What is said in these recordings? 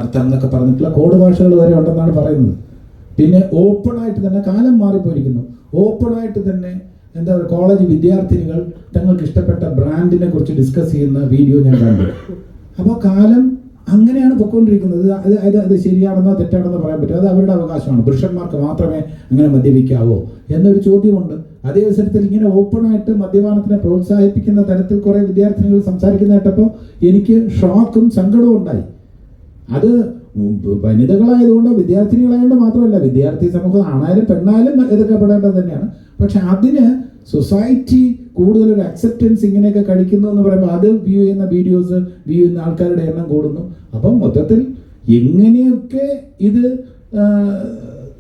അർത്ഥം എന്നൊക്കെ പറഞ്ഞിട്ടുള്ള കോഡ് ഭാഷകൾ വരെ ഉണ്ടെന്നാണ് പറയുന്നത്. പിന്നെ ഓപ്പണായിട്ട് തന്നെ കാലം മാറിപ്പോയിരിക്കുന്നു. ഓപ്പണായിട്ട് തന്നെ എന്താ പറയുക, കോളേജ് വിദ്യാർത്ഥിനികൾ തങ്ങൾക്ക് ഇഷ്ടപ്പെട്ട ബ്രാൻഡിനെ കുറിച്ച് ഡിസ്കസ് ചെയ്യുന്ന വീഡിയോ ഞാൻ കണ്ടു. അപ്പോൾ കാലം അങ്ങനെയാണ് പൊയ്ക്കൊണ്ടിരിക്കുന്നത്. അത് ശരിയാണെന്നോ തെറ്റാണെന്നോ പറയാൻ പറ്റും. അത് അവരുടെ അവകാശമാണ്. പുരുഷന്മാർക്ക് മാത്രമേ അങ്ങനെ മദ്യപിക്കാവോ എന്നൊരു ചോദ്യമുണ്ട്. അതേ അവസരത്തിൽ ഇങ്ങനെ ഓപ്പണായിട്ട് മദ്യപാനത്തിനെ പ്രോത്സാഹിപ്പിക്കുന്ന തരത്തിൽ കുറേ വിദ്യാർത്ഥിനികൾ സംസാരിക്കുന്ന കേട്ടപ്പോൾ എനിക്ക് ഷോക്കും സങ്കടവും ഉണ്ടായി. അത് വനിതകളായതുകൊണ്ടോ വിദ്യാർത്ഥിനികളായതുകൊണ്ടോ മാത്രമല്ല, വിദ്യാർത്ഥി സമൂഹം ആണായാലും പെണ്ണായാലും എതിർക്കപ്പെടേണ്ടത് തന്നെയാണ്. പക്ഷെ അതിന് സൊസൈറ്റി കൂടുതലൊരു അക്സെപ്റ്റൻസ് ഇങ്ങനെയൊക്കെ കഴിക്കുന്നു എന്ന് പറയുമ്പോൾ അത് വ്യൂ ചെയ്യുന്ന വീഡിയോസ് വ്യൂ ചെയ്യുന്ന ആൾക്കാരുടെ എണ്ണം കൂടുന്നു. അപ്പം മൊത്തത്തിൽ എങ്ങനെയൊക്കെ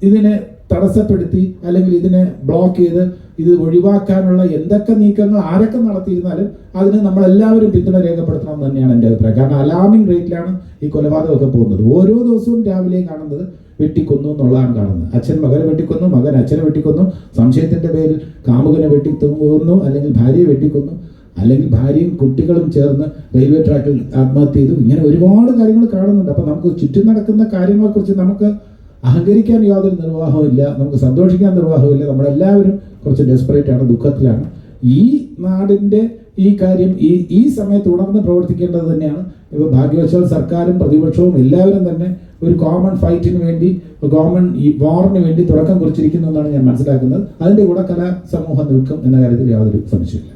ഇതിനെ തടസ്സപ്പെടുത്തി അല്ലെങ്കിൽ ഇതിനെ ബ്ലോക്ക് ചെയ്ത് ഇത് ഒഴിവാക്കാനുള്ള എന്തൊക്കെ നീക്കങ്ങൾ ആരൊക്കെ നടത്തിയിരുന്നാലും അതിന് നമ്മളെല്ലാവരും പിന്തുണ രേഖപ്പെടുത്തണം എന്ന് തന്നെയാണ് എൻ്റെ അഭിപ്രായം. കാരണം അലാമിംഗ് റേറ്റിലാണ് ഈ കൊലപാതകമൊക്കെ പോകുന്നത്. ഓരോ ദിവസവും രാവിലെ കാണുന്നത് വെട്ടിക്കൊന്നു എന്നുള്ളതാണ് കാണുന്നത്. അച്ഛൻ മകനെ വെട്ടിക്കൊന്നു, മകൻ അച്ഛനെ വെട്ടിക്കൊന്നു, സംശയത്തിന്റെ പേരിൽ കാമുകനെ വെട്ടിക്കൊന്നു, അല്ലെങ്കിൽ ഭാര്യയെ വെട്ടിക്കൊന്നു, അല്ലെങ്കിൽ ഭാര്യയും കുട്ടികളും ചേർന്ന് റെയിൽവേ ട്രാക്കിൽ ആത്മഹത്യ ചെയ്തു. ഇങ്ങനെ ഒരുപാട് കാര്യങ്ങൾ കാണുന്നുണ്ട്. അപ്പം നമുക്ക് ചുറ്റും നടക്കുന്ന കാര്യങ്ങളെക്കുറിച്ച് നമുക്ക് അഹങ്കരിക്കാൻ യാതൊരു നിർവാഹവും ഇല്ല, നമുക്ക് സന്തോഷിക്കാൻ നിർവാഹമില്ല. നമ്മളെല്ലാവരും കുറച്ച് ഡെസ്പറേറ്റ് ആണ്, ദുഃഖത്തിലാണ്. ഈ നാടിൻ്റെ ഈ കാര്യം ഈ സമയത്ത് ഉണർന്ന് പ്രവർത്തിക്കേണ്ടത് തന്നെയാണ്. ഇപ്പോൾ ഭാഗ്യവശാൽ സർക്കാരും പ്രതിപക്ഷവും എല്ലാവരും തന്നെ ഒരു കോമൺ ഫൈറ്റിന് വേണ്ടി, കോമൺ വാറിന് വേണ്ടി തുടക്കം കുറിച്ചിരിക്കുന്നു എന്നാണ് ഞാൻ മനസ്സിലാക്കുന്നത്. അതിൻ്റെ കൂടെ കലാ സമൂഹം നിൽക്കും എന്ന കാര്യത്തിൽ യാതൊരു സംശയമില്ല.